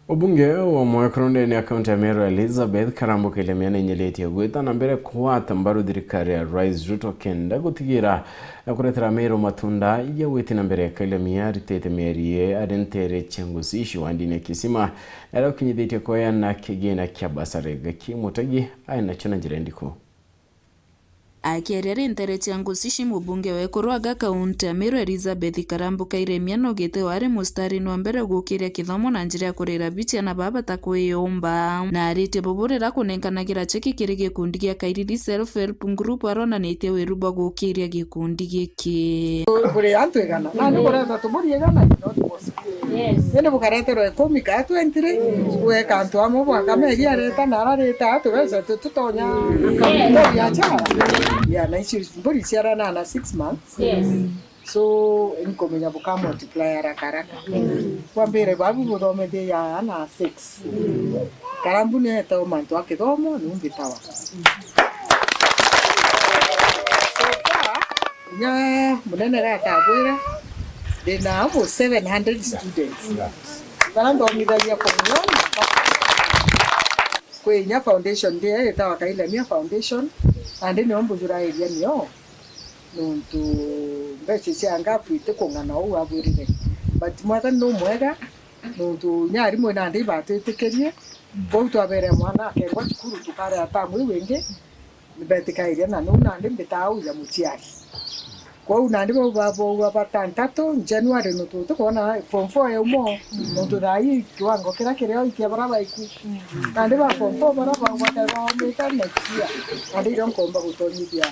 Obunge wa Mwekronde ni akaunti ya Meru Elizabeth Karambuka ilemiana inyeleti ya gweta na mbere kuwata mbaru dirikari ya Rais Ruto kenda gutigira na kuretera Meru matunda ya weti na mbere kailemiya ritete meriye adentere chengusi ishi wandine kisima na leo kinyidhiti ya kwaya na kigena kia basarega kimutagi aina chona jirendiko. Akierere ntere chengusi mubunge wekurwaga kaunti ya Meru Elizabeth Karambuka ilemiana ogete wari mustari no mbere gukiria kithomo na njira ya kurera bitia na baba takwiyomba na arite boborera kunenkanagira cheki kiri gikundi gia Kairiri Self Help Group aronanite wiruba gukiria gikundi giki kuri antwegana na ndikora tumuriegana yes ene bukaretero ekomika 23 we kantu amo bwakameri areta narareta atweza tutonya ya cha ya na issue bori siara na 6 months yes so inkomenya buka multiplier akaraka kwa mbere babu bodomede ya na 6 karambuni eto manto akidomo numbitawa ya munene rakabwera they now have 700 students. Karando midaya komunyon. Kwenya foundation dia etawa kaila mia foundation ande ni ombujura area niyo. Nuntu mbeche cyanga fuite kongana o aburire. But mwaka no mwega nuntu nyari mwena ande batetekerie. Boto abere mwana akengwa chukuru tukare atamwe wenge. Mbete kairia na nuna ande mbetao ya mutiari. Kwa unandi babo batantato January no tuto kona form 4 ya umo no tudai kiwango kira kireo ikiabara baiku kandi ba form 4 bara ba wataro meta nekia andi ron komba gutonyithia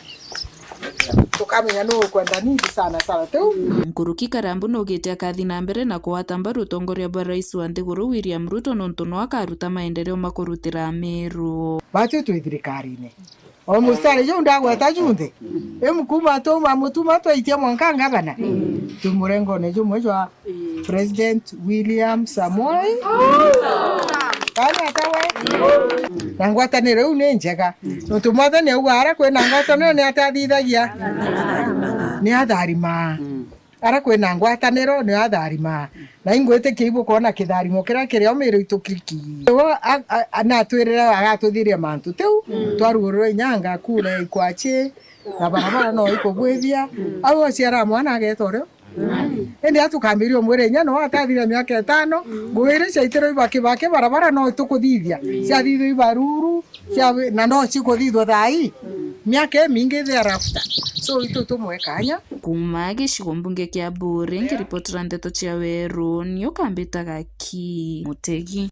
tukamenya no kwenda ningi sana tu Nkuruki Karambu no gete akathi na mbere na kuwata mbaru utongoria bwa rais wa nthiguru William Ruto nontu no akaruta maendeleo makurutira Meru bacho twithirikari-ine o mustari jo ndagweta junthe emukuma to mamutuma to itia mwankanga bana tumurengo ne jo mwejo President William Samoei kana tawe nangwatanire une njega ntumothe ne ugara kwe nangwatanire ne atathithagia ne atharima ara kwe nangwataniro ne atharima na ingwete kiibu kona kitharimo kira kirio Meru itukiriki ana twirira agatuthiria mantu teu twarugurura nyanga kure ikwache na barabara no ikogwethia au ciara mwana agetoro ende atukambirio mwere nya no atathira miaka 5 ngwire ciaitiro ibake barabara no tukuthithia cia thitho ibaruru cia na no cikuthithwa thai miaka mingi thereafter so itu tumwekanya kuma gicigo mbunge kia Bure ngiripotera ndeto cia Weru nio kambitaga ki Mutegi.